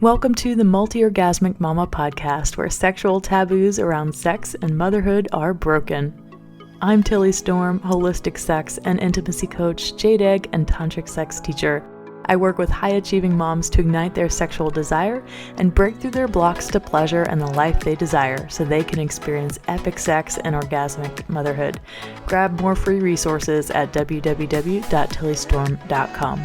Welcome to the Multi-Orgasmic Mama podcast, where sexual taboos around sex and motherhood are broken. I'm Tilly Storm, holistic sex and intimacy coach, jade egg, and tantric sex teacher. I work with high-achieving moms to ignite their sexual desire and break through their blocks to pleasure and the life they desire so they can experience epic sex and orgasmic motherhood. Grab more free resources at www.tillystorm.com.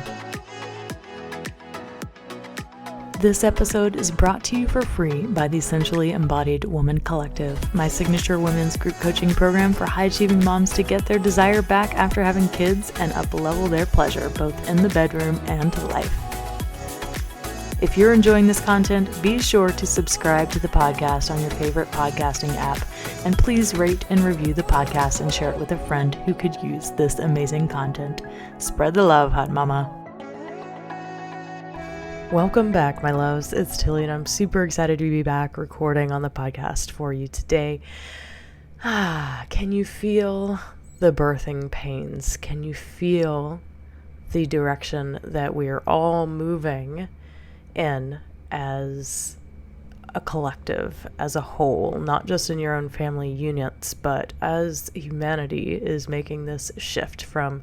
This episode is brought to you for free by the Essentially Embodied Woman Collective, my signature women's group coaching program for high-achieving moms to get their desire back after having kids and up-level their pleasure, both in the bedroom and life. If you're enjoying this content, be sure to subscribe to the podcast on your favorite podcasting app, and please rate and review the podcast and share it with a friend who could use this amazing content. Spread the love, hot mama. Welcome back, my loves. It's Tilly, and I'm super excited to be back recording on the podcast for you today. Can you feel the birthing pains? Can you feel the direction that we're all moving in as a collective, as a whole, not just in your own family units, but as humanity is making this shift from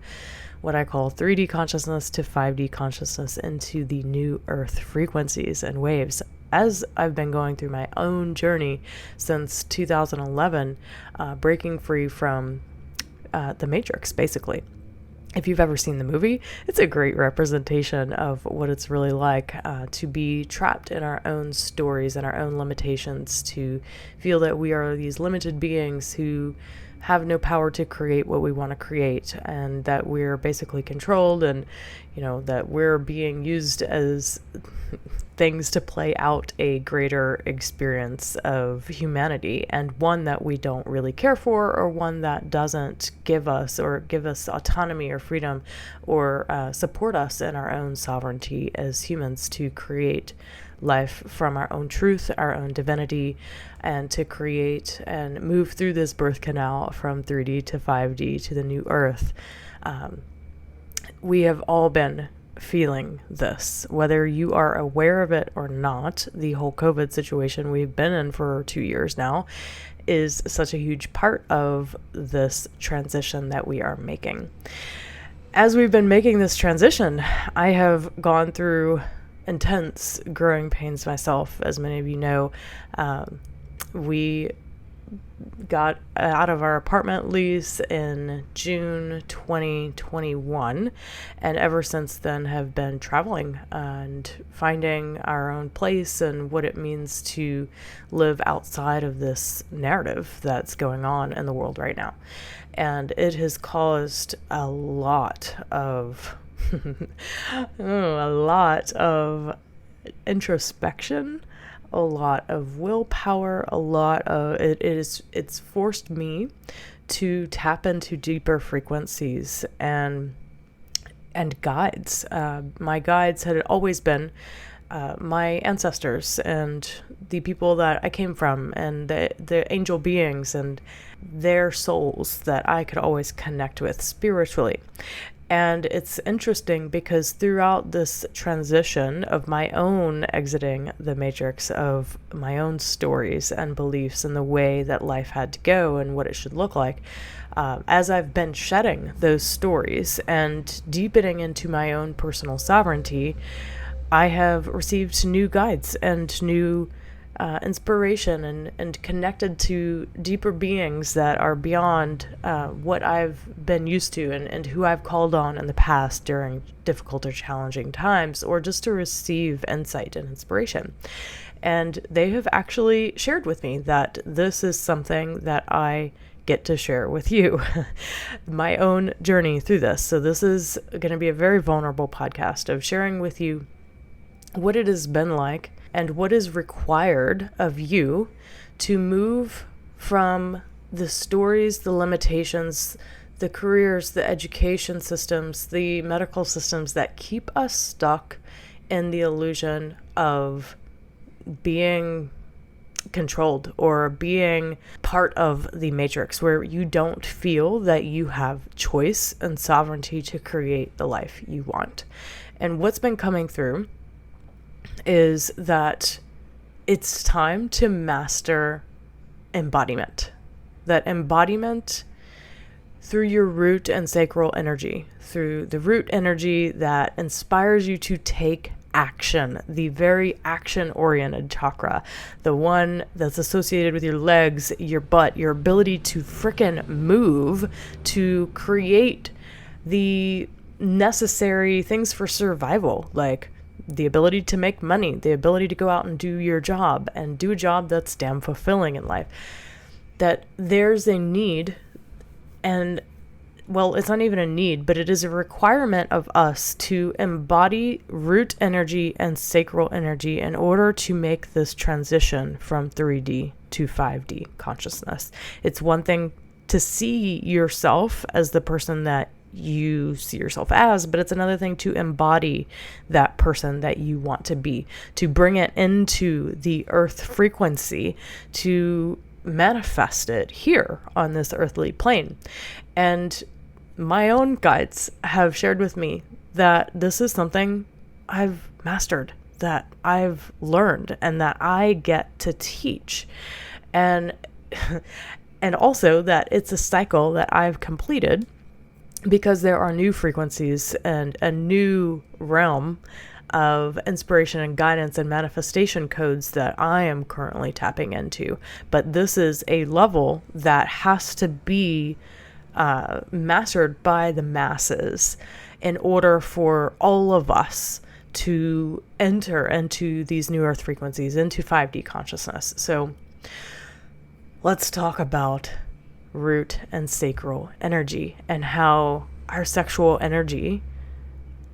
what I call 3D consciousness to 5D consciousness into the new earth frequencies and waves. As I've been going through my own journey since 2011, breaking free from the Matrix, basically. If you've ever seen the movie, it's a great representation of what it's really like to be trapped in our own stories and our own limitations, to feel that we are these limited beings who have no power to create what we want to create, and that we're basically controlled, and that we're being used as things to play out a greater experience of humanity, and one that we don't really care for, or one that doesn't give us autonomy or freedom, or support us in our own sovereignty as humans to create life from our own truth, our own divinity, and to create and move through this birth canal from 3D to 5D to the new earth. We have all been feeling this, whether you are aware of it or not. The whole COVID situation we've been in for 2 years now is such a huge part of this transition that we are making. As we've been making this transition, I have gone through intense growing pains myself. As many of you know, we got out of our apartment lease in June 2021, and ever since then have been traveling and finding our own place and what it means to live outside of this narrative that's going on in the world right now. And it has caused a lot of introspection, a lot of willpower, it's forced me to tap into deeper frequencies and guides. My guides had always been my ancestors and the people that I came from, and the angel beings and their souls that I could always connect with spiritually. And it's interesting because throughout this transition of my own exiting the matrix, of my own stories and beliefs and the way that life had to go and what it should look like, as I've been shedding those stories and deepening into my own personal sovereignty, I have received new guides and new inspiration and connected to deeper beings that are beyond what I've been used to and who I've called on in the past during difficult or challenging times, or just to receive insight and inspiration. And they have actually shared with me that this is something that I get to share with you, my own journey through this. So this is going to be a very vulnerable podcast of sharing with you what it has been like and what is required of you to move from the stories, the limitations, the careers, the education systems, the medical systems that keep us stuck in the illusion of being controlled or being part of the matrix, where you don't feel that you have choice and sovereignty to create the life you want. And what's been coming through is that it's time to master embodiment. That embodiment through your root and sacral energy, through the root energy that inspires you to take action, the very action-oriented chakra, the one that's associated with your legs, your butt, your ability to frickin' move, to create the necessary things for survival, like the ability to make money, the ability to go out and do your job and do a job that's damn fulfilling in life. That there's a need, and well, it's not even a need, but it is a requirement of us to embody root energy and sacral energy in order to make this transition from 3D to 5D consciousness. It's one thing to see yourself as the person that you see yourself as, but it's another thing to embody that person that you want to be, to bring it into the earth frequency, to manifest it here on this earthly plane. And my own guides have shared with me that this is something I've mastered, that I've learned, and that I get to teach. And also that it's a cycle that I've completed, because there are new frequencies and a new realm of inspiration and guidance and manifestation codes that I am currently tapping into. But this is a level that has to be mastered by the masses in order for all of us to enter into these new earth frequencies, into 5D consciousness. So let's talk about root and sacral energy and how our sexual energy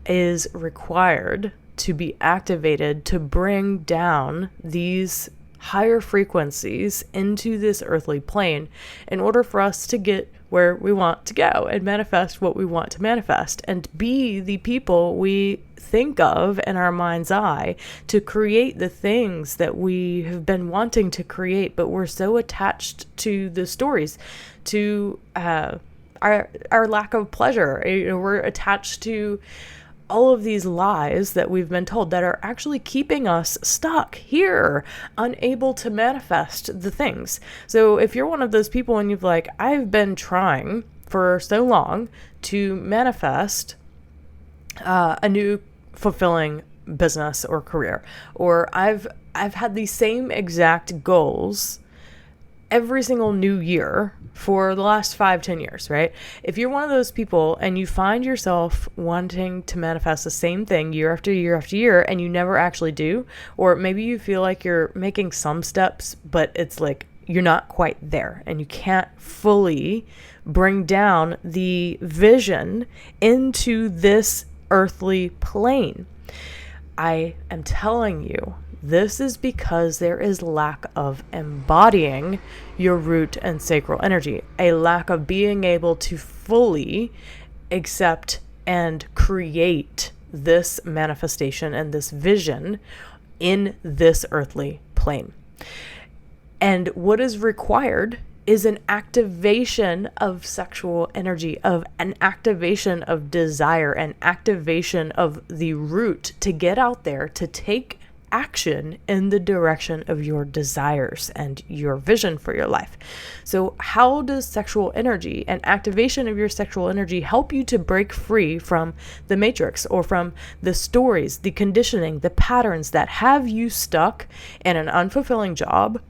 is required to be activated to bring down these higher frequencies into this earthly plane in order for us to get where we want to go and manifest what we want to manifest and be the people we think of in our mind's eye, to create the things that we have been wanting to create, but we're so attached to the stories, to our lack of pleasure. We're attached to all of these lies that we've been told that are actually keeping us stuck here, unable to manifest the things. So if you're one of those people and you've like, I've been trying for so long to manifest a new fulfilling business or career, or I've had the same exact goals every single new year for the last 5-10 years, right? If you're one of those people and you find yourself wanting to manifest the same thing year after year after year and you never actually do, or maybe you feel like you're making some steps, but it's like you're not quite there and you can't fully bring down the vision into this earthly plane, I am telling you, this is because there is lack of embodying your root and sacral energy, a lack of being able to fully accept and create this manifestation and this vision in this earthly plane. And what is required is an activation of sexual energy, of an activation of desire, an activation of the root to get out there to take action in the direction of your desires and your vision for your life. So how does sexual energy and activation of your sexual energy help you to break free from the matrix, or from the stories, the conditioning, the patterns that have you stuck in an unfulfilling job?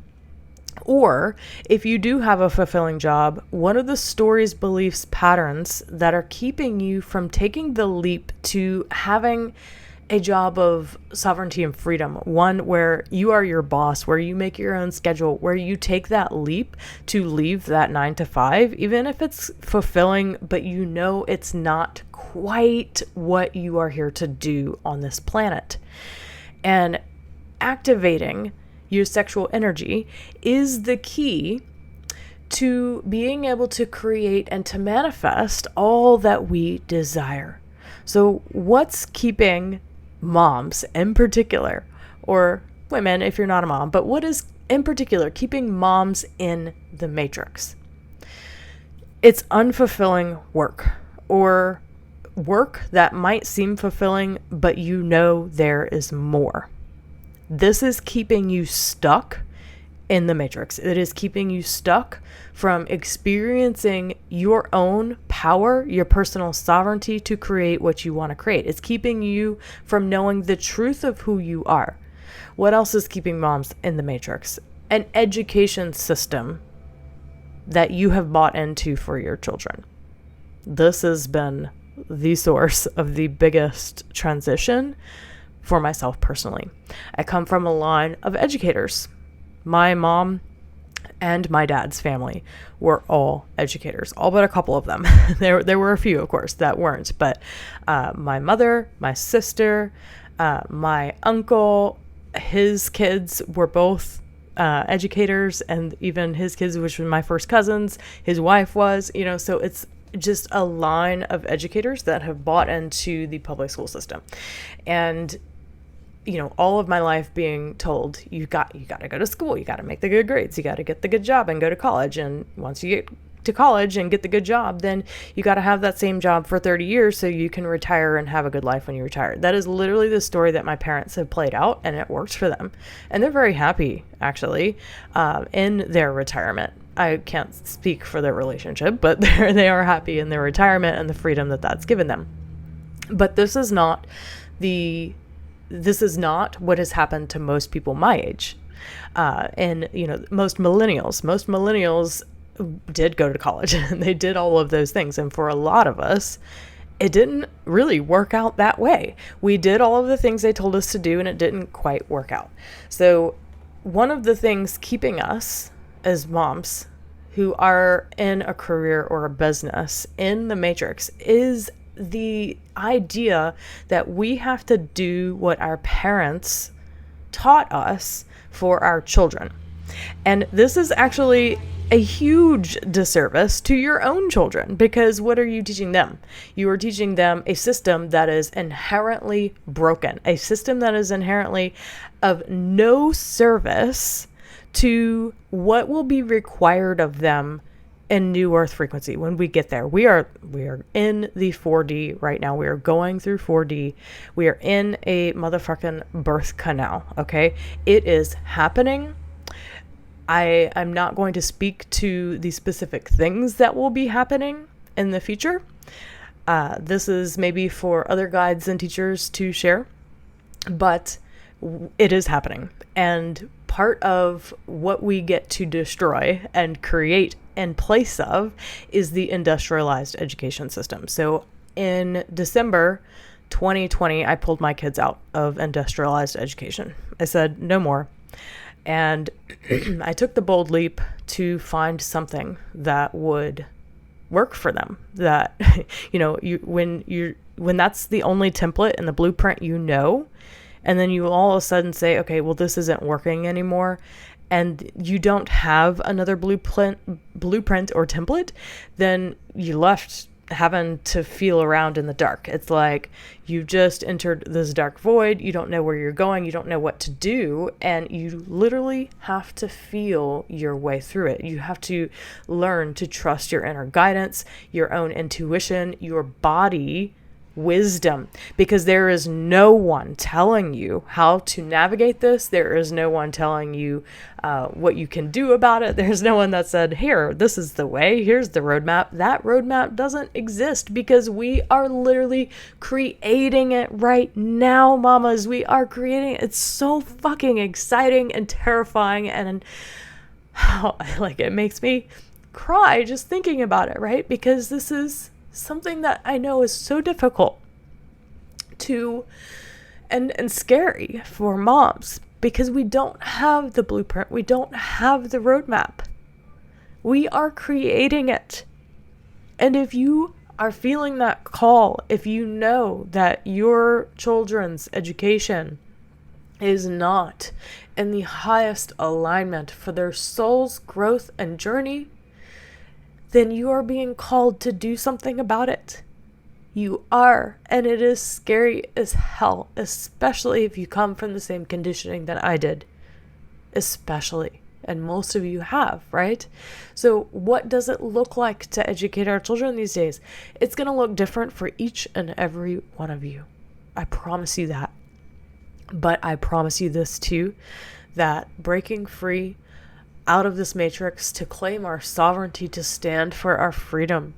Or if you do have a fulfilling job, what are the stories, beliefs, patterns that are keeping you from taking the leap to having a job of sovereignty and freedom, one where you are your boss, where you make your own schedule, where you take that leap to leave that 9 to 5, even if it's fulfilling, but you know it's not quite what you are here to do on this planet. And activating your sexual energy is the key to being able to create and to manifest all that we desire. So what's keeping moms in particular, or women if you're not a mom, but what is in particular keeping moms in the matrix? It's unfulfilling work, or work that might seem fulfilling, but you know there is more. This is keeping you stuck in the matrix. It is keeping you stuck from experiencing your own power, your personal sovereignty to create what you want to create. It's keeping you from knowing the truth of who you are. What else is keeping moms in the matrix? An education system that you have bought into for your children. This has been the source of the biggest transition for myself personally. I come from a line of educators. My mom and my dad's family were all educators, all but a couple of them. There were a few, of course, that weren't, but my mother, my sister, my uncle, his kids were both educators, and even his kids, which were my first cousins, his wife was, so it's just a line of educators that have bought into the public school system. And all of my life being told, you got to go to school, you got to make the good grades, you got to get the good job and go to college. And once you get to college and get the good job, then you got to have that same job for 30 years so you can retire and have a good life when you retire. That is literally the story that my parents have played out, and it works for them. And they're very happy, actually, in their retirement. I can't speak for their relationship, but they are happy in their retirement and the freedom that that's given them. But this is not what has happened to most people my age. And most millennials did go to college and they did all of those things. And for a lot of us, it didn't really work out that way. We did all of the things they told us to do, and it didn't quite work out. So one of the things keeping us as moms who are in a career or a business in the matrix is the idea that we have to do what our parents taught us for our children. And this is actually a huge disservice to your own children, because what are you teaching them? You are teaching them a system that is inherently broken, a system that is inherently of no service to what will be required of them in new earth frequency when we get there. We are in the 4D right now. We are going through 4D. We are in a motherfucking birth canal, okay? It is happening. I'm not going to speak to the specific things that will be happening in the future. This is maybe for other guides and teachers to share, but it is happening. And part of what we get to destroy and create in place of is the industrialized education system. So in December 2020, I pulled my kids out of industrialized education. I said, no more. And I took the bold leap to find something that would work for them. That, when that's the only template and the blueprint, and then you all of a sudden say, okay, well, this isn't working anymore, and you don't have another blueprint or template, then you left having to feel around in the dark. It's like you just entered this dark void. You don't know where you're going. You don't know what to do. And you literally have to feel your way through it. You have to learn to trust your inner guidance, your own intuition, your body wisdom, because there is no one telling you how to navigate this. There is no one telling you what you can do about it. There's no one that said, here, this is the way, here's the roadmap. That roadmap doesn't exist, because we are literally creating it right now, mamas. We are creating it. It's so fucking exciting and terrifying, and it makes me cry just thinking about it, right? Because this is something that I know is so difficult to and scary for moms, because we don't have the blueprint. We don't have the roadmap. We are creating it. And if you are feeling that call, if you know that your children's education is not in the highest alignment for their soul's growth and journey, then you are being called to do something about it. You are, and it is scary as hell, especially if you come from the same conditioning that I did, especially, and most of you have, right? So what does it look like to educate our children these days? It's going to look different for each and every one of you. I promise you that. But I promise you this too, that breaking free out of this matrix to claim our sovereignty, to stand for our freedom,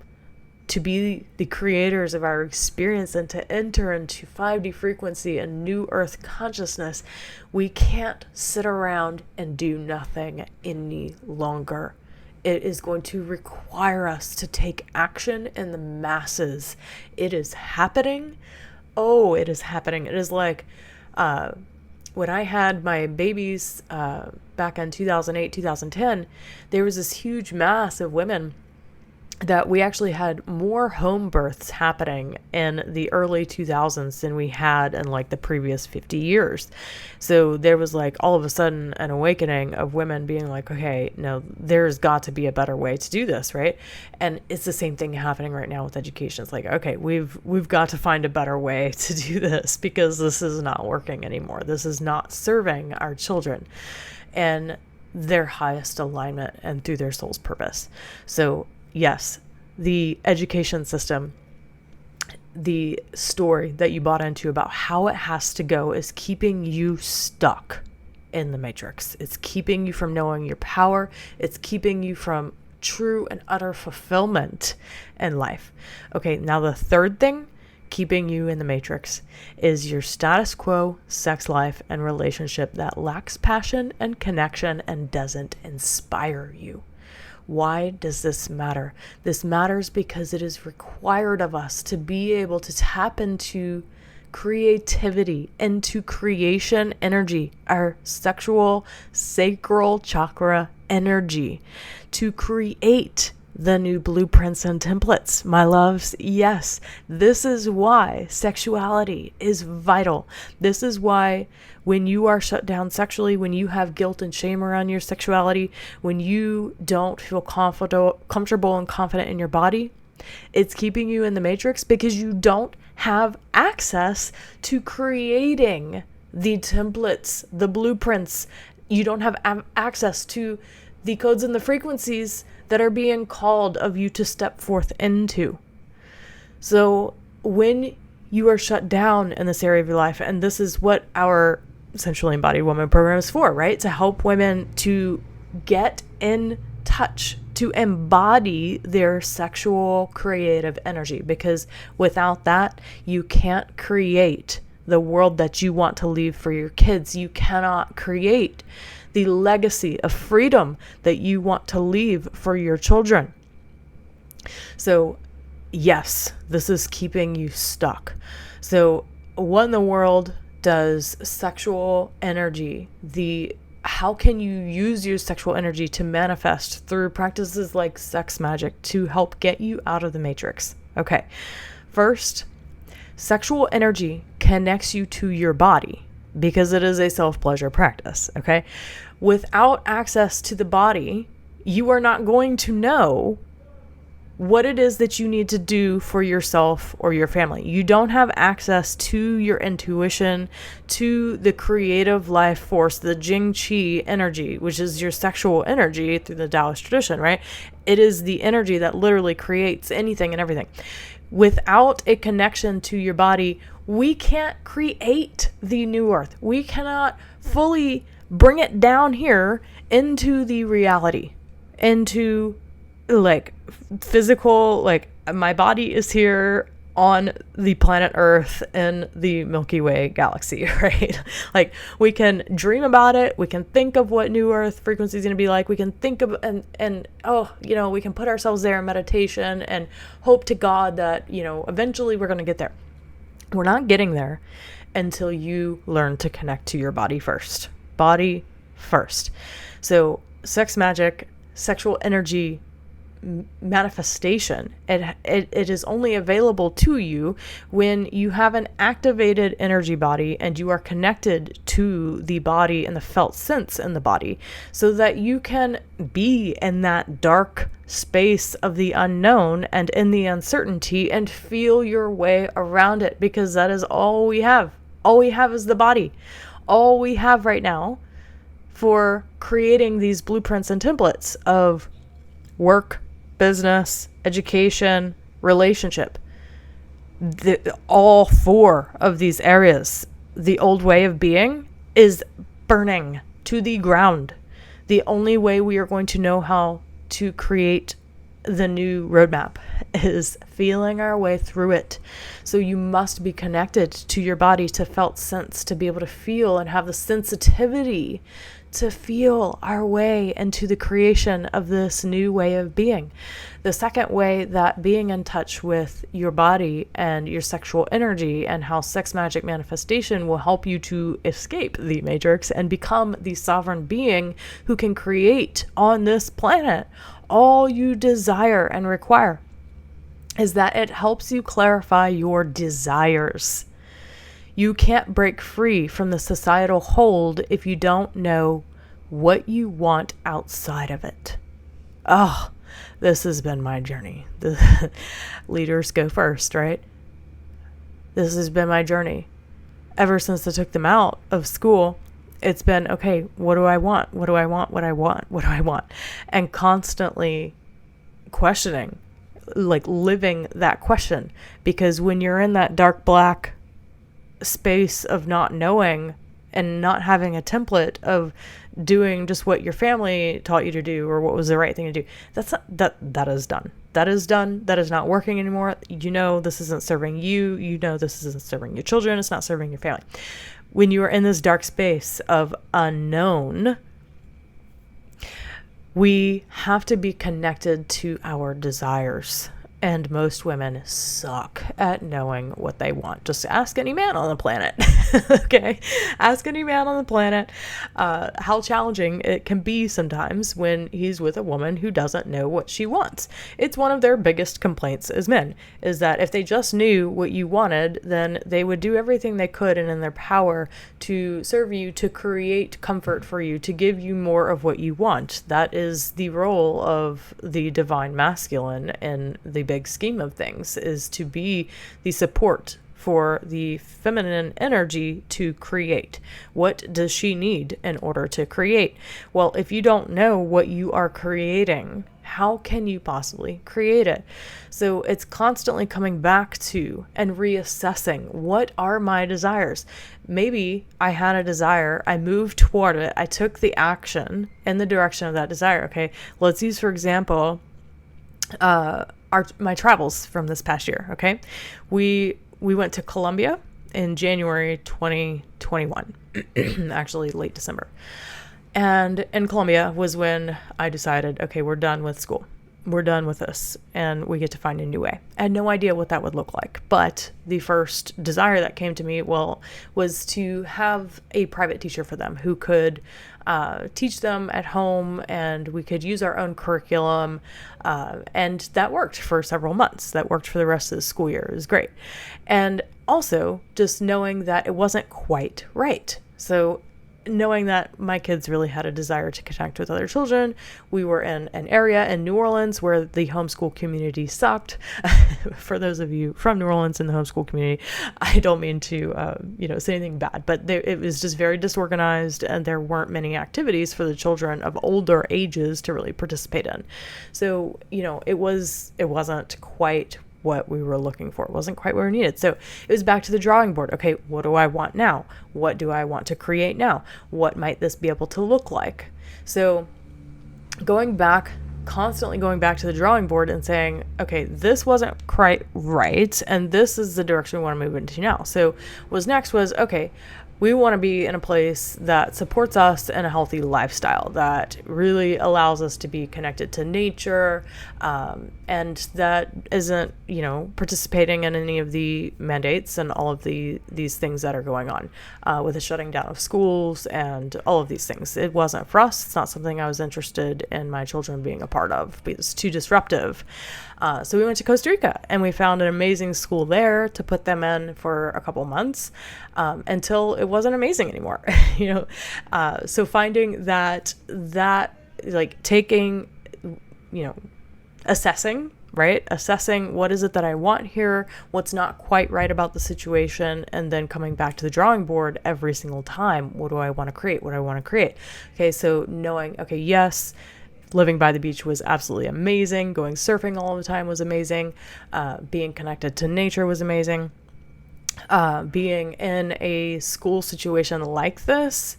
to be the creators of our experience, and to enter into 5D frequency and new earth consciousness, we can't sit around and do nothing any longer. It is going to require us to take action in the masses. It is happening. Oh, it is happening. It is like when I had my babies back in 2008, 2010, there was this huge mass of women that we actually had more home births happening in the early 2000s than we had in like the previous 50 years. So there was like all of a sudden an awakening of women being like, okay, no, there's got to be a better way to do this, right? And it's the same thing happening right now with education. It's like, okay, we've got to find a better way to do this because this is not working anymore. This is not serving our children and their highest alignment and through their soul's purpose. So yes, the education system, the story that you bought into about how it has to go is keeping you stuck in the matrix. It's keeping you from knowing your power. It's keeping you from true and utter fulfillment in life. Okay, now the third thing keeping you in the matrix is your status quo sex life and relationship that lacks passion and connection and doesn't inspire you. Why does this matter? This matters because it is required of us to be able to tap into creativity, into creation energy, our sexual sacral chakra energy, to create the new blueprints and templates, my loves. Yes, this is why sexuality is vital. This is why when you are shut down sexually, when you have guilt and shame around your sexuality, when you don't feel comfortable and confident in your body, it's keeping you in the matrix because you don't have access to creating the templates, the blueprints. You don't have access to the codes and the frequencies that are being called of you to step forth into. So when you are shut down in this area of your life, and this is what our Essentially Embodied Woman program is for, right? To help women to get in touch, to embody their sexual creative energy, because without that, you can't create the world that you want to leave for your kids. You cannot create the legacy of freedom that you want to leave for your children. So yes, this is keeping you stuck. So what in the world does sexual energy, how can you use your sexual energy to manifest through practices like sex magic to help get you out of the matrix? Okay, first, sexual energy connects you to your body because it is a self-pleasure practice, okay? Without access to the body, you are not going to know what it is that you need to do for yourself or your family. You don't have access to your intuition, to the creative life force, the Jing Qi energy, which is your sexual energy through the Taoist tradition, right? It is the energy that literally creates anything and everything. Without a connection to your body, we can't create the new earth. We cannot fully bring it down here into the reality, into like physical, like my body is here on the planet Earth in the Milky Way galaxy, right? Like we can dream about it. We can think of what new earth frequency is going to be like. We can think of, we can put ourselves there in meditation and hope to God that, eventually we're going to get there. We're not getting there until you learn to connect to your body first. Body first. So sex magic, sexual energy, manifestation, it is only available to you when you have an activated energy body and you are connected to the body and the felt sense in the body, so that you can be in that dark space of the unknown and in the uncertainty and feel your way around it, because that is all we have. All we have is the body. All we have right now for creating these blueprints and templates of work, business, education, relationship. All four of these areas, the old way of being is burning to the ground. The only way we are going to know how to create the new roadmap is feeling our way through it. So you must be connected to your body, to felt sense, to be able to feel and have the sensitivity to feel our way into the creation of this new way of being. The second way that being in touch with your body and your sexual energy and how sex magic manifestation will help you to escape the matrix and become the sovereign being who can create on this planet all you desire and require is that it helps you clarify your desires. You can't break free from the societal hold if you don't know what you want outside of it. Oh, this has been my journey. The leaders go first, right? This has been my journey. Ever since I took them out of school, it's been, okay, what do I want? What do I want? What I want? What do I want? And constantly questioning, like living that question. Because when you're in that dark black space of not knowing and not having a template of doing just what your family taught you to do or what was the right thing to do, that is done. That is done. That is not working anymore. You know this isn't serving you. You know this isn't serving your children. It's not serving your family. When you are in this dark space of unknown, we have to be connected to our desires. And most women suck at knowing what they want. Just ask any man on the planet. Okay? Ask any man on the planet how challenging it can be sometimes when he's with a woman who doesn't know what she wants. It's one of their biggest complaints as men, is that if they just knew what you wanted, then they would do everything they could and in their power to serve you, to create comfort for you, to give you more of what you want. That is the role of the divine masculine in the big scheme of things, is to be the support for the feminine energy to create. What does she need in order to create? Well, if you don't know what you are creating, how can you possibly create it? So it's constantly coming back to and reassessing, what are my desires? Maybe I had a desire, I moved toward it, I took the action in the direction of that desire. Okay, let's use, for example, my travels from this past year. Okay, we went to Colombia in January 2021, actually late December. And in Colombia was when I decided, okay, we're done with school. We're done with this and we get to find a new way. I had no idea what that would look like. But the first desire that came to me, was to have a private teacher for them who could teach them at home, and we could use our own curriculum. And that worked for several months. That worked for the rest of the school year. It was great. And also just knowing that it wasn't quite right. So knowing that my kids really had a desire to connect with other children. We were in an area in New Orleans where the homeschool community sucked. For those of you from New Orleans in the homeschool community, I don't mean to, say anything bad, but it was just very disorganized, and there weren't many activities for the children of older ages to really participate in. So, it wasn't quite what we were looking for. It wasn't quite what we needed. So it was back to the drawing board. Okay, what do I want now? What do I want to create now? What might this be able to look like? So constantly going back to the drawing board and saying, okay, this wasn't quite right, and this is the direction we want to move into now. So what's next was, okay, we want to be in a place that supports us in a healthy lifestyle, that really allows us to be connected to nature, and that isn't, participating in any of the mandates and all of these things that are going on with the shutting down of schools and all of these things. It wasn't for us. It's not something I was interested in my children being a part of because it's too disruptive. So we went to Costa Rica, and we found an amazing school there to put them in for a couple months until it wasn't amazing anymore. So finding that like taking, assessing what is it that I want here, what's not quite right about the situation, and then coming back to the drawing board every single time. What do I want to create? What do I want to create? Okay, so knowing, okay, yes, living by the beach was absolutely amazing. Going surfing all the time was amazing. Being connected to nature was amazing. being in a school situation like this,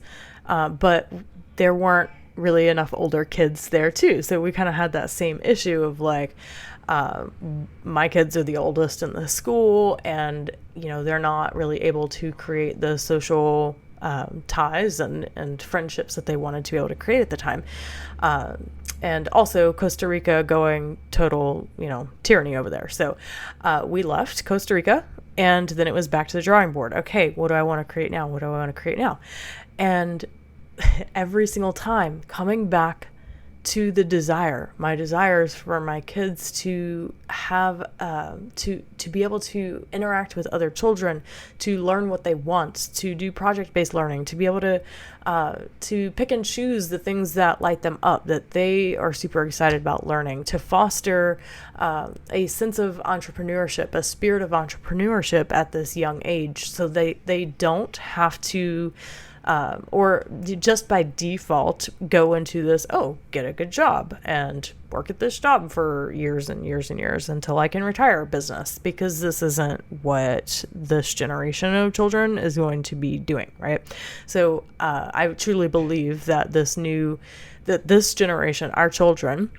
but there weren't really enough older kids there too. So we kind of had that same issue of like, my kids are the oldest in the school, and they're not really able to create the social ties and friendships that they wanted to be able to create at the time. And also Costa Rica going total, tyranny over there. So we left Costa Rica, and then it was back to the drawing board. Okay, what do I want to create now? What do I want to create now? And every single time coming back to the desire, my desires for my kids to have, to be able to interact with other children, to learn what they want, to do project-based learning, to be able to pick and choose the things that light them up, that they are super excited about learning, to foster a sense of entrepreneurship, a spirit of entrepreneurship at this young age, so they don't have to or just by default go into this, get a good job and work at this job for years and years and years until I can retire business, because this isn't what this generation of children is going to be doing, right? So I truly believe that this generation, our children,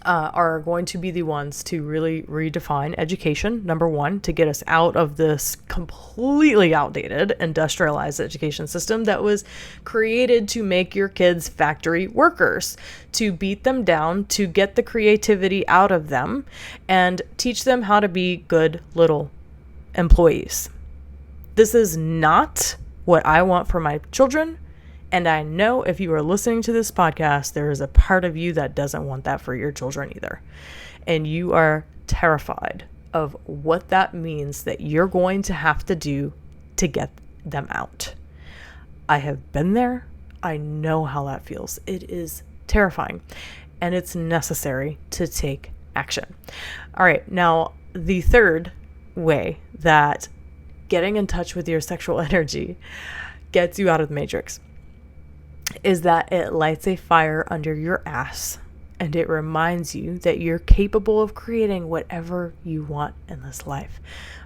are going to be the ones to really redefine education, number one, to get us out of this completely outdated industrialized education system that was created to make your kids factory workers, to beat them down, to get the creativity out of them, and teach them how to be good little employees. This is not what I want for my children. And I know if you are listening to this podcast, there is a part of you that doesn't want that for your children either. And you are terrified of what that means that you're going to have to do to get them out. I have been there. I know how that feels. It is terrifying, and it's necessary to take action. All right. Now, the third way that getting in touch with your sexual energy gets you out of the matrix is that it lights a fire under your ass, and it reminds you that you're capable of creating whatever you want in this life.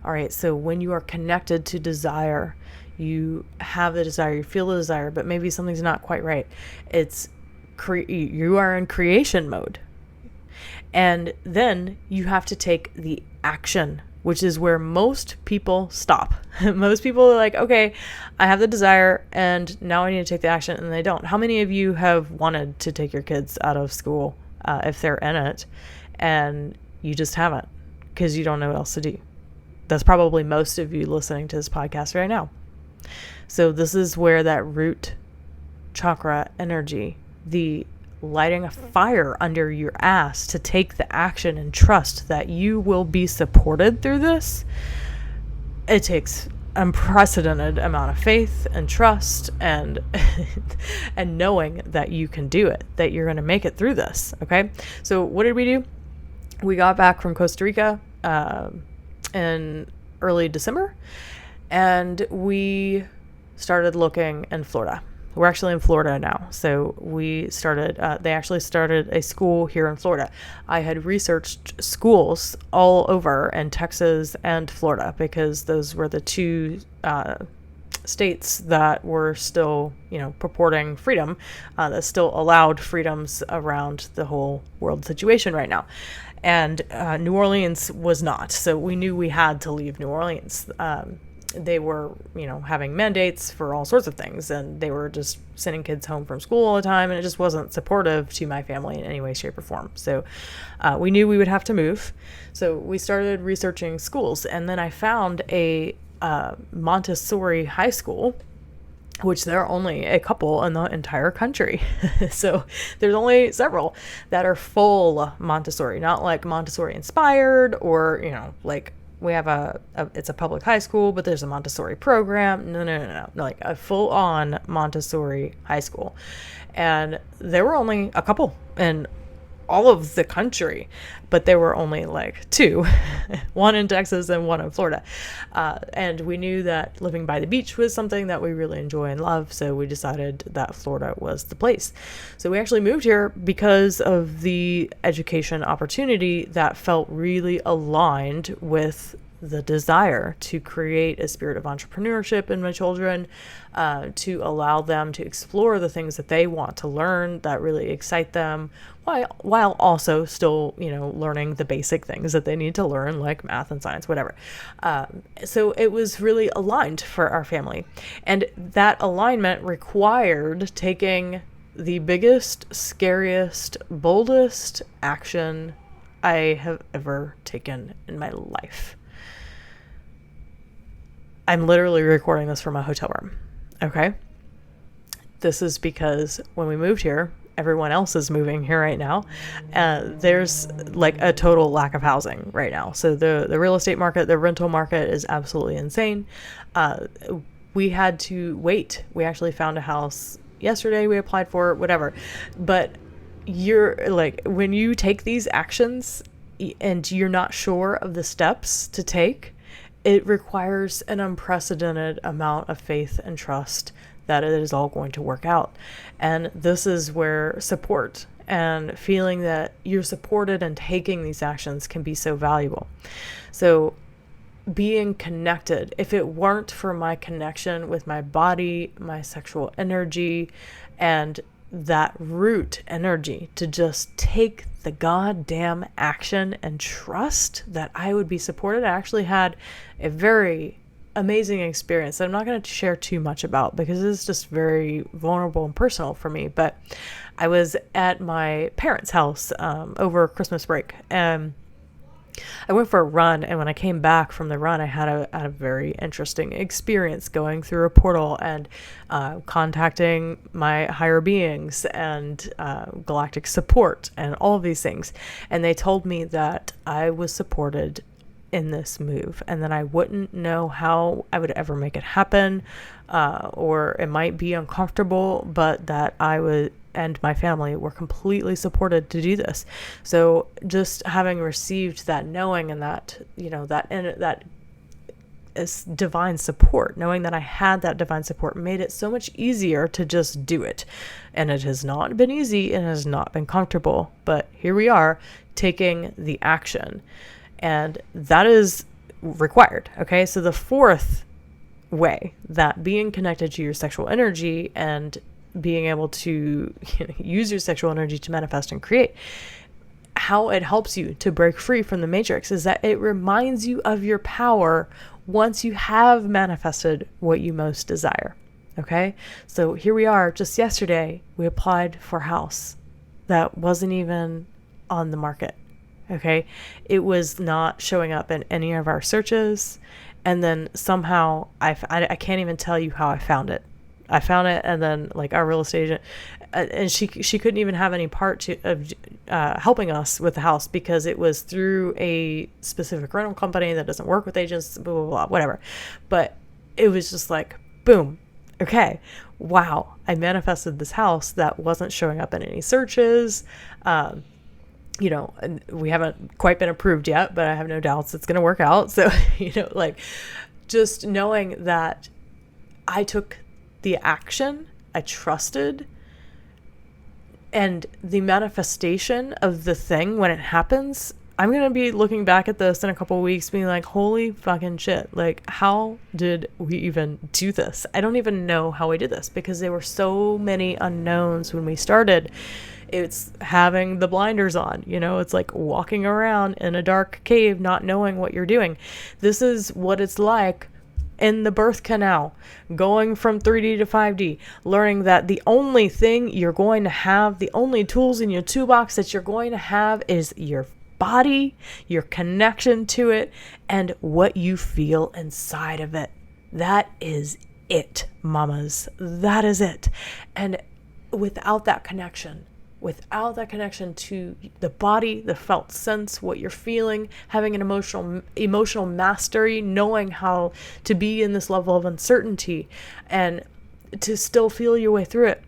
All right, so when you are connected to desire, you have the desire, you feel the desire, but maybe something's not quite right. You are in creation mode. And then you have to take the action, which is where most people stop. Most people are like, okay, I have the desire and now I need to take the action, and they don't. How many of you have wanted to take your kids out of school if they're in it, and you just haven't because you don't know what else to do? That's probably most of you listening to this podcast right now. So this is where that root chakra energy, the lighting a fire under your ass to take the action and trust that you will be supported through this. It takes unprecedented amount of faith and trust and and knowing that you can do it, that you're going to make it through this. Okay. So what did we do? We got back from Costa Rica in early December, and we started looking in Florida. We're actually in Florida now. So we started, they actually started a school here in Florida. I had researched schools all over in Texas and Florida because those were the two states that were still, purporting freedom, that still allowed freedoms around the whole world situation right now. And New Orleans was not. So we knew we had to leave New Orleans. They were, having mandates for all sorts of things, and they were just sending kids home from school all the time, and it just wasn't supportive to my family in any way, shape, or form. So we knew we would have to move. So we started researching schools, and then I found a Montessori high school, which there are only a couple in the entire country. So there's only several that are full Montessori, not like Montessori inspired or, like we have it's a public high school, but there's a Montessori program. No, like a full on Montessori high school. And there were only a couple in all of the country, but there were only like two, one in Texas and one in Florida. And we knew that living by the beach was something that we really enjoy and love. So we decided that Florida was the place. So we actually moved here because of the education opportunity that felt really aligned with the desire to create a spirit of entrepreneurship in my children, to allow them to explore the things that they want to learn that really excite them, while also still, learning the basic things that they need to learn, like math and science, whatever. So it was really aligned for our family. And that alignment required taking the biggest, scariest, boldest action I have ever taken in my life. I'm literally recording this from a hotel room. Okay. This is because when we moved here, everyone else is moving here right now. There's like a total lack of housing right now. So the real estate market, the rental market is absolutely insane. We had to wait. We actually found a house yesterday. We applied for it, whatever. But you're like, when you take these actions and you're not sure of the steps to take, it requires an unprecedented amount of faith and trust that it is all going to work out. And this is where support and feeling that you're supported and taking these actions can be so valuable. So being connected, if it weren't for my connection with my body, my sexual energy, and that root energy to just take the goddamn action and trust that I would be supported, I actually had a very amazing experience that I'm not going to share too much about because it's just very vulnerable and personal for me. But I was at my parents' house over Christmas break, and I went for a run, and when I came back from the run, I had a very interesting experience going through a portal and contacting my higher beings and galactic support and all of these things. And they told me that I was supported in this move and that I wouldn't know how I would ever make it happen, or it might be uncomfortable, but that I would and my family were completely supported to do this. So just having received that knowing and that, that is divine support, knowing that I had that divine support made it so much easier to just do it. And it has not been easy and has not been comfortable, but here we are taking the action, and that is required. Okay. So the fourth way that being connected to your sexual energy and being able to use your sexual energy to manifest and create, how it helps you to break free from the matrix is that it reminds you of your power once you have manifested what you most desire. Okay. So here we are. Just yesterday, we applied for a house that wasn't even on the market. Okay. It was not showing up in any of our searches. And then somehow I can't even tell you how I found it. I found it, and then like our real estate agent, and she couldn't even have any part of helping us with the house because it was through a specific rental company that doesn't work with agents, blah, blah, blah, whatever. But it was just like, boom. Okay. Wow. I manifested this house that wasn't showing up in any searches. And we haven't quite been approved yet, but I have no doubts it's going to work out. So, just knowing that I took the action, I trusted, and the manifestation of the thing when it happens, I'm going to be looking back at this in a couple of weeks being like, holy fucking shit. Like, how did we even do this? I don't even know how we did this because there were so many unknowns when we started. It's having the blinders on, it's like walking around in a dark cave, not knowing what you're doing. This is what it's like in the birth canal, going from 3D to 5D, learning that the only thing you're going to have, the only tools in your toolbox that you're going to have is your body, your connection to it, and what you feel inside of it. That is it, mamas. That is it. And without that connection to the body, the felt sense, what you're feeling, having an emotional mastery, knowing how to be in this level of uncertainty and to still feel your way through it.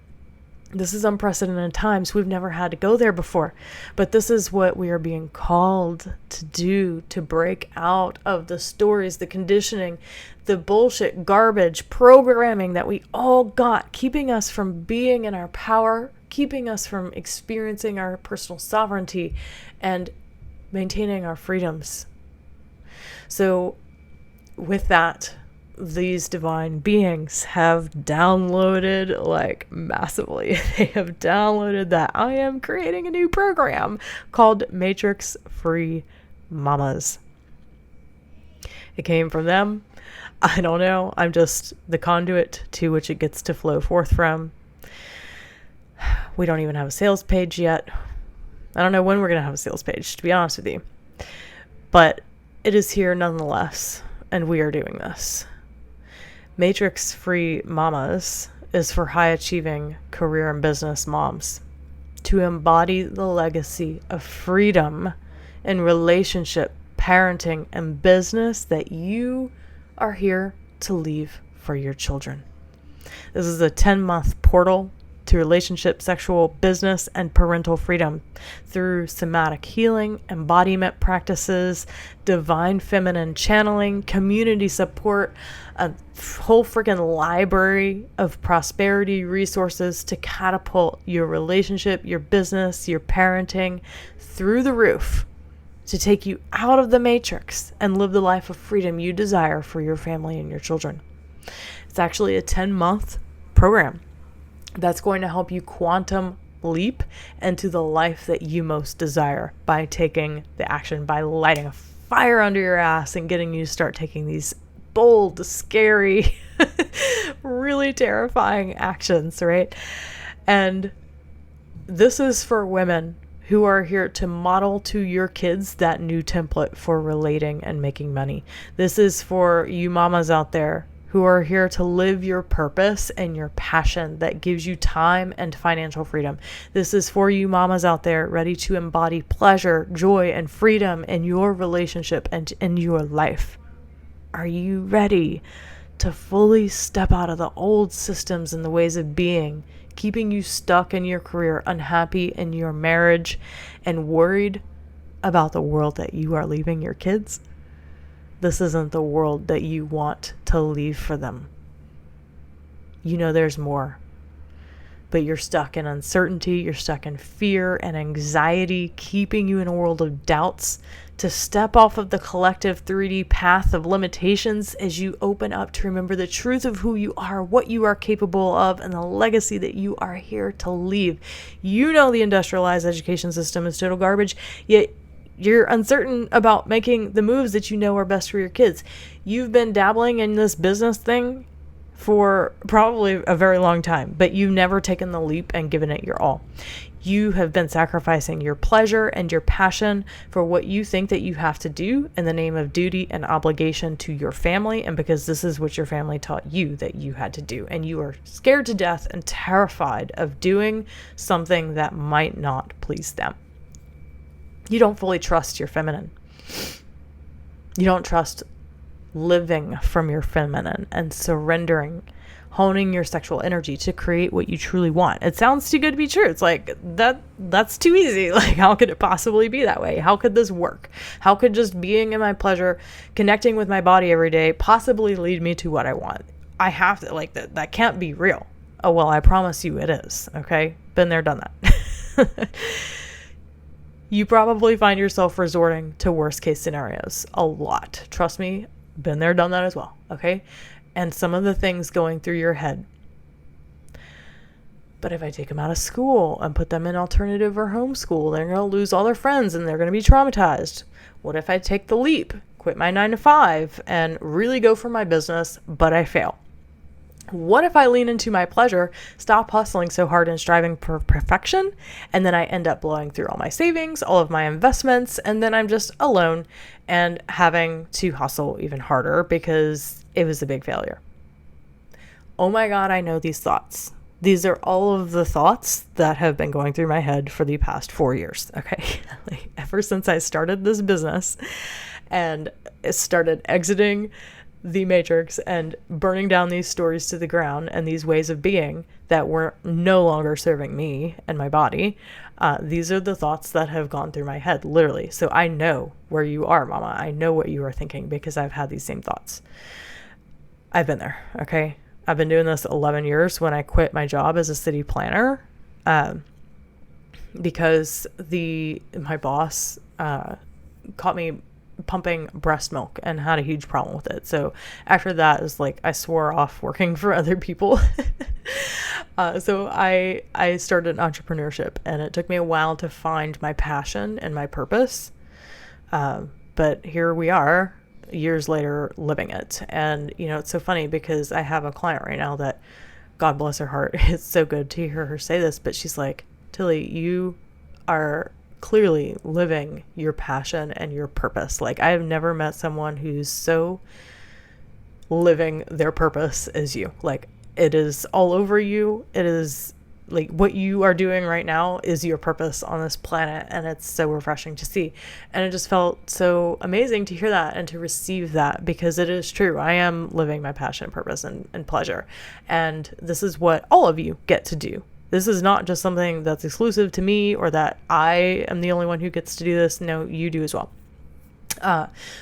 This is unprecedented times. We've never had to go there before, but this is what we are being called to do, to break out of the stories, the conditioning, the bullshit, garbage, programming that we all got, keeping us from being in our power, keeping us from experiencing our personal sovereignty and maintaining our freedoms. So with that, these divine beings have downloaded like massively. They have downloaded that I am creating a new program called Matrix Free Mamas. It came from them. I don't know. I'm just the conduit to which it gets to flow forth from. We don't even have a sales page yet. I don't know when we're going to have a sales page, to be honest with you. But it is here nonetheless, and we are doing this. Matrix Free Mamas is for high-achieving career and business moms to embody the legacy of freedom in relationship, parenting, and business that you are here to leave for your children. This is a 10-month portal to relationship, sexual, business, and parental freedom through somatic healing, embodiment practices, divine feminine channeling, community support, a whole freaking library of prosperity resources to catapult your relationship, your business, your parenting through the roof, to take you out of the matrix and live the life of freedom you desire for your family and your children. It's actually a 10-month program that's going to help you quantum leap into the life that you most desire by taking the action, by lighting a fire under your ass and getting you to start taking these bold, scary, really terrifying actions, right? And this is for women who are here to model to your kids that new template for relating and making money. This is for you mamas out there who are here to live your purpose and your passion that gives you time and financial freedom. This is for you mamas out there ready to embody pleasure, joy, and freedom in your relationship and in your life. Are you ready to fully step out of the old systems and the ways of being, keeping you stuck in your career, unhappy in your marriage, and worried about the world that you are leaving your kids? This isn't the world that you want to leave for them. You know there's more, but you're stuck in uncertainty, you're stuck in fear and anxiety, keeping you in a world of doubts. To step off of the collective 3D path of limitations as you open up to remember the truth of who you are, what you are capable of, and the legacy that you are here to leave. You know the industrialized education system is total garbage, yet you're uncertain about making the moves that you know are best for your kids. You've been dabbling in this business thing for probably a very long time, but you've never taken the leap and given it your all. You have been sacrificing your pleasure and your passion for what you think that you have to do in the name of duty and obligation to your family, and because this is what your family taught you that you had to do, and you are scared to death and terrified of doing something that might not please them. You don't fully trust your feminine. You don't trust living from your feminine and surrendering, honing your sexual energy to create what you truly want. It sounds too good to be true. It's like, that's too easy. Like, how could it possibly be that way? How could this work? How could just being in my pleasure, connecting with my body every day possibly lead me to what I want? I have to, like, that can't be real. Oh, well, I promise you it is. Okay? Been there, done that. You probably find yourself resorting to worst case scenarios a lot. Trust me, been there, done that as well. Okay? And some of the things going through your head. But if I take them out of school and put them in alternative or homeschool, they're going to lose all their friends and they're going to be traumatized. What if I take the leap, quit my 9-to-5 and really go for my business, but I fail? What if I lean into my pleasure, stop hustling so hard and striving for perfection, and then I end up blowing through all my savings, all of my investments, and then I'm just alone and having to hustle even harder because it was a big failure? Oh my God, I know these thoughts. These are all of the thoughts that have been going through my head for the past 4 years, okay? Like, ever since I started this business and started exiting the matrix and burning down these stories to the ground and these ways of being that were no longer serving me and my body. These are the thoughts that have gone through my head, literally. So I know where you are, mama. I know what you are thinking because I've had these same thoughts. I've been there. Okay. I've been doing this 11 years when I quit my job as a city planner, because my boss, caught me pumping breast milk and had a huge problem with it. So after that, it was like I swore off working for other people. So I started entrepreneurship, and it took me a while to find my passion and my purpose. But here we are years later living it. And, you know, it's so funny because I have a client right now that, God bless her heart, it's so good to hear her say this, but she's like, Tilly, you are clearly living your passion and your purpose. Like, I have never met someone who's so living their purpose as you. Like, it is all over you. It is like what you are doing right now is your purpose on this planet. And it's so refreshing to see. And it just felt so amazing to hear that and to receive that, because it is true. I am living my passion, purpose, and pleasure. And this is what all of you get to do. This is not just something that's exclusive to me or that I am the only one who gets to do this. No, you do as well.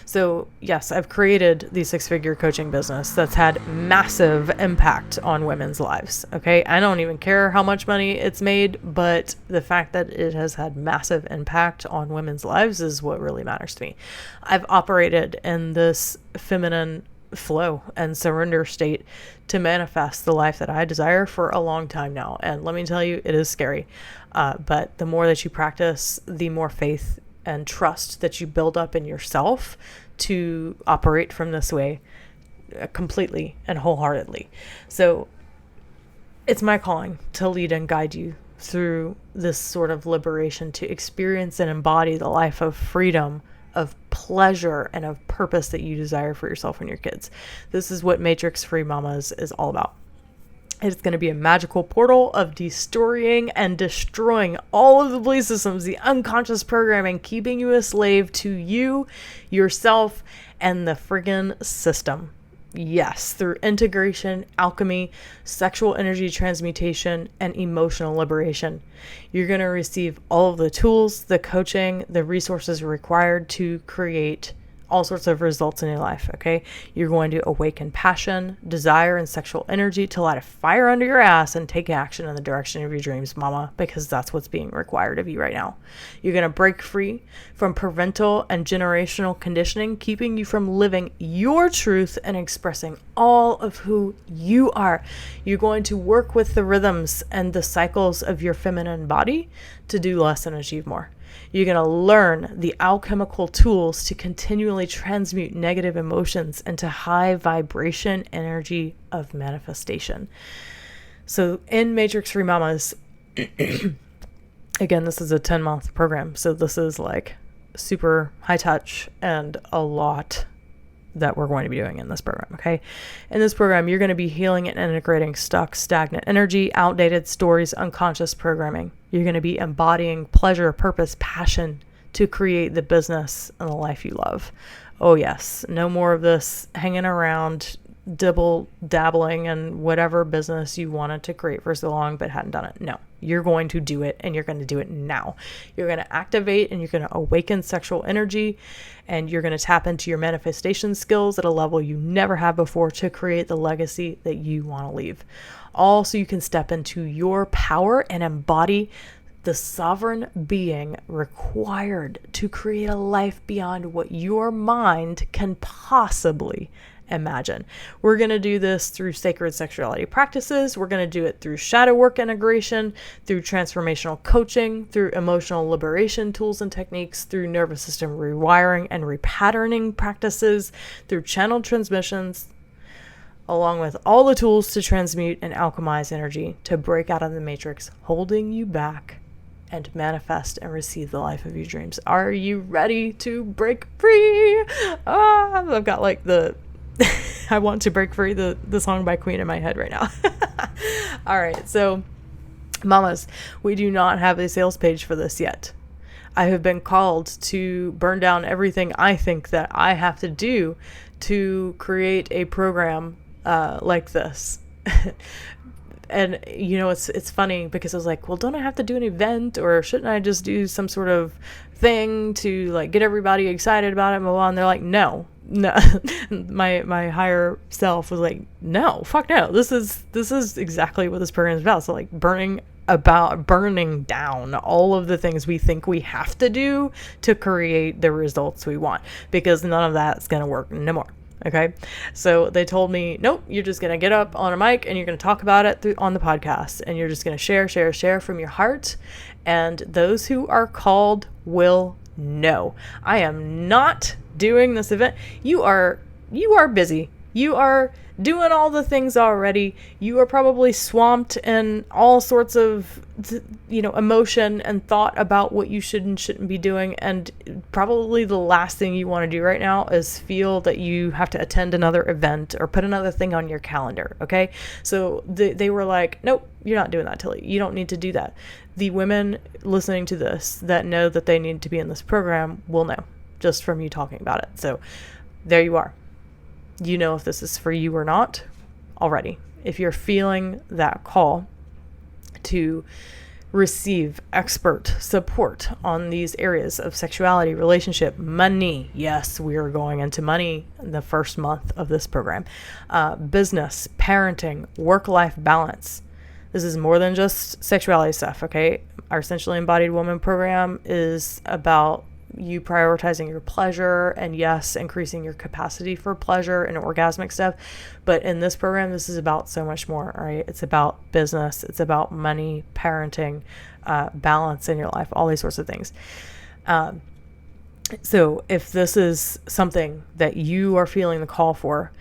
So yes, I've created the 6-figure coaching business that's had massive impact on women's lives. Okay. I don't even care how much money it's made, but the fact that it has had massive impact on women's lives is what really matters to me. I've operated in this feminine flow and surrender state to manifest the life that I desire for a long time now. And let me tell you, it is scary. But the more that you practice, the more faith and trust that you build up in yourself to operate from this way completely and wholeheartedly. So it's my calling to lead and guide you through this sort of liberation, to experience and embody the life of freedom, of pleasure, and of purpose that you desire for yourself and your kids. This is what Matrix Free Mamas is all about. It's going to be a magical portal of destroying and destroying all of the belief systems, the unconscious programming, keeping you a slave to you, yourself, and the friggin' system. Yes, through integration, alchemy, sexual energy transmutation, and emotional liberation. You're going to receive all of the tools, the coaching, the resources required to create all sorts of results in your life, okay? You're going to awaken passion, desire, and sexual energy to light a fire under your ass and take action in the direction of your dreams, mama, because that's what's being required of you right now. You're going to break free from parental and generational conditioning, keeping you from living your truth and expressing all of who you are. You're going to work with the rhythms and the cycles of your feminine body to do less and achieve more. You're going to learn the alchemical tools to continually transmute negative emotions into high vibration energy of manifestation. So in Matrix Free Mamas, again, this is a 10-month program. So this is like super high touch and a lot that we're going to be doing in this program, okay? In this program, you're going to be healing and integrating stuck, stagnant energy, outdated stories, unconscious programming. You're going to be embodying pleasure, purpose, passion to create the business and the life you love. Oh yes, no more of this hanging around, dabbling in whatever business you wanted to create for so long but hadn't done it. No, you're going to do it, and you're going to do it now. You're going to activate and you're going to awaken sexual energy, and you're going to tap into your manifestation skills at a level you never have before to create the legacy that you want to leave. All so you can step into your power and embody the sovereign being required to create a life beyond what your mind can possibly imagine. We're going to do this through sacred sexuality practices. We're going to do it through shadow work integration, through transformational coaching, through emotional liberation tools and techniques, through nervous system rewiring and repatterning practices, through channel transmissions, along with all the tools to transmute and alchemize energy to break out of the matrix, holding you back, and manifest and receive the life of your dreams. Are you ready to break free? I've got like the I Want to Break Free, the song by Queen in my head right now. All right, so mamas, we do not have a sales page for this yet. I have been called to burn down everything I think that I have to do to create a program like this. And, you know, it's funny because I was like, well, don't I have to do an event, or shouldn't I just do some sort of thing to like get everybody excited about it? And they're like, no. my higher self was like, no, fuck no. This is exactly what this program is about. So like burning about burning down all of the things we think we have to do to create the results we want, because none of that's going to work no more. Okay. So they told me, nope, you're just going to get up on a mic and you're going to talk about it on the podcast, and you're just going to share from your heart. And those who are called will know. I am not doing this event. You are busy. You are doing all the things already. You are probably swamped in all sorts of, emotion and thought about what you should and shouldn't be doing. And probably the last thing you want to do right now is feel that you have to attend another event or put another thing on your calendar. Okay. So they were like, nope, you're not doing that, Tilly. You don't need to do that. The women listening to this that know that they need to be in this program will know just from you talking about it. So there you are. You know if this is for you or not already. If you're feeling that call to receive expert support on these areas of sexuality, relationship, money. Yes, we are going into money in the first month of this program. Business, parenting, work-life balance. This is more than just sexuality stuff, okay? Our Essentially Embodied Woman program is about you prioritizing your pleasure and, yes, increasing your capacity for pleasure and orgasmic stuff. But in this program, this is about so much more, all right? It's about business. It's about money, parenting, balance in your life, all these sorts of things. So if this is something that you are feeling the call for,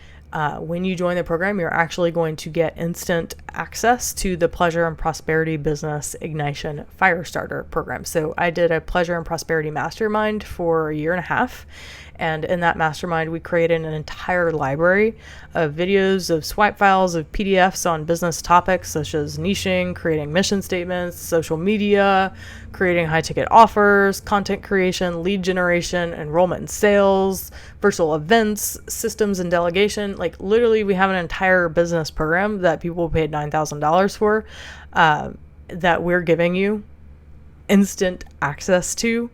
when you join the program, you're actually going to get instant access to the Pleasure and Prosperity Business Ignition Firestarter program. So I did a Pleasure and Prosperity Mastermind for 1.5 years. And in that mastermind, we created an entire library of videos, of swipe files, of PDFs on business topics such as niching, creating mission statements, social media, creating high-ticket offers, content creation, lead generation, enrollment and sales, virtual events, systems and delegation. Like literally, we have an entire business program that people paid $9,000 for that we're giving you instant access to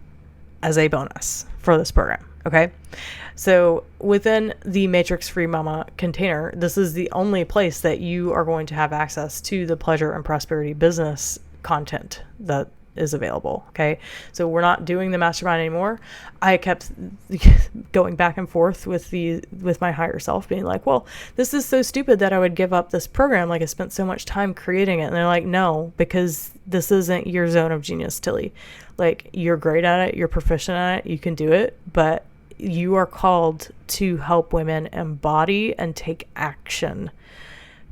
as a bonus for this program. Okay. So within the Matrix Free Mama container, this is the only place that you are going to have access to the Pleasure and Prosperity business content that is available. Okay. So we're not doing the mastermind anymore. I kept going back and forth with my higher self being like, well, this is so stupid that I would give up this program. Like I spent so much time creating it. And they're like, no, because this isn't your zone of genius, Tilly. Like you're great at it. You're proficient at it. You can do it, but you are called to help women embody and take action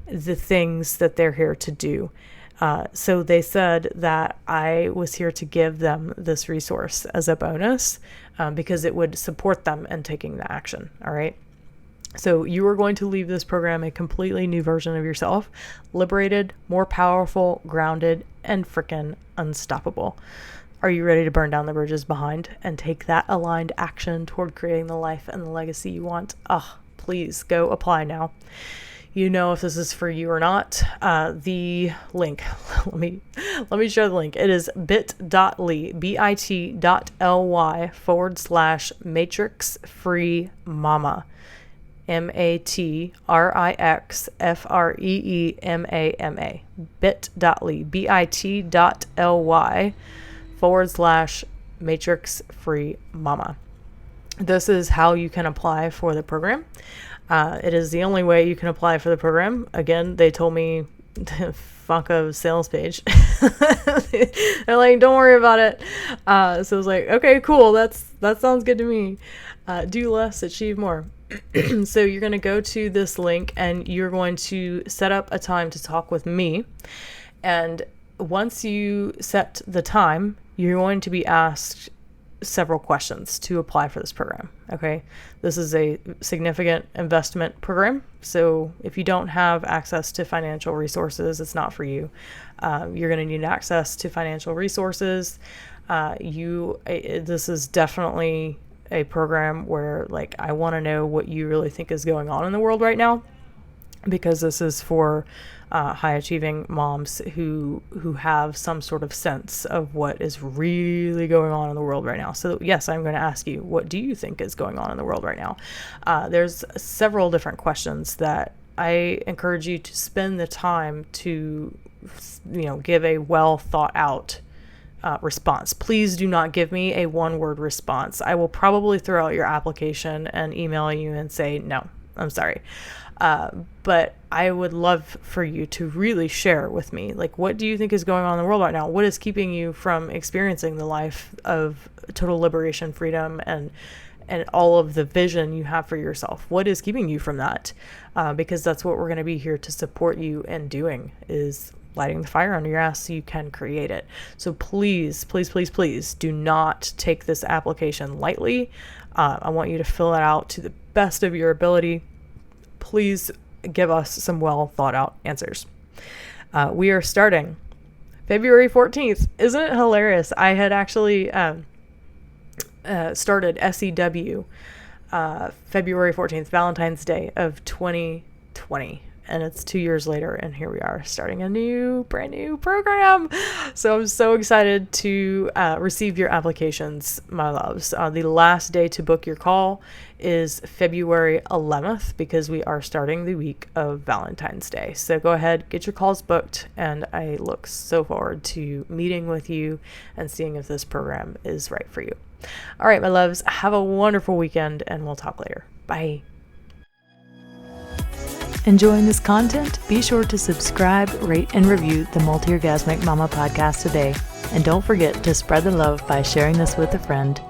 the things that they're here to do. So they said that I was here to give them this resource as a bonus because it would support them in taking the action. All right. So you are going to leave this program a completely new version of yourself, liberated, more powerful, grounded, and freaking unstoppable. Are you ready to burn down the bridges behind and take that aligned action toward creating the life and the legacy you want? Please go apply now. You know if this is for you or not. The link, let me share the link. It is bit.ly, bit.ly/matrix free mama, MATRIXFREEMAMA, bit.ly, bit.ly/matrix free mama. This is how you can apply for the program. It is the only way you can apply for the program. Again, they told me Funko sales page. They're like, don't worry about it. So I was like, okay, cool. That sounds good to me. Do less, achieve more. So you're going to go to this link and you're going to set up a time to talk with me. And once you set the time, you're going to be asked several questions to apply for this program. Okay. This is a significant investment program. So if you don't have access to financial resources, it's not for you. You're going to need access to financial resources. This is definitely a program where like, I want to know what you really think is going on in the world right now, because this is for high achieving moms who have some sort of sense of what is really going on in the world right now. So yes, I'm going to ask you, what do you think is going on in the world right now? There's several different questions that I encourage you to spend the time to give a well thought out response. Please do not give me a one-word response. I will probably throw out your application and email you and say, no, I'm sorry. But I would love for you to really share with me, like, what do you think is going on in the world right now? What is keeping you from experiencing the life of total liberation, freedom, and all of the vision you have for yourself? What is keeping you from that? Because that's what we're going to be here to support you in doing, is lighting the fire under your ass so you can create it. So please, please, please, please do not take this application lightly. I want you to fill it out to the best of your ability. Please give us some well thought out answers. We are starting February 14th. Isn't it hilarious? I had actually started SEW February 14th, Valentine's Day of 2020. And it's 2 years later, and here we are starting a brand new program. So I'm so excited to receive your applications, my loves. The last day to book your call is February 11th, because we are starting the week of Valentine's Day. So go ahead, get your calls booked, and I look so forward to meeting with you and seeing if this program is right for you. All right, my loves, have a wonderful weekend, and we'll talk later. Bye. Enjoying this content? Be sure to subscribe, rate, and review the Multi-Orgasmic Mama podcast today. And don't forget to spread the love by sharing this with a friend.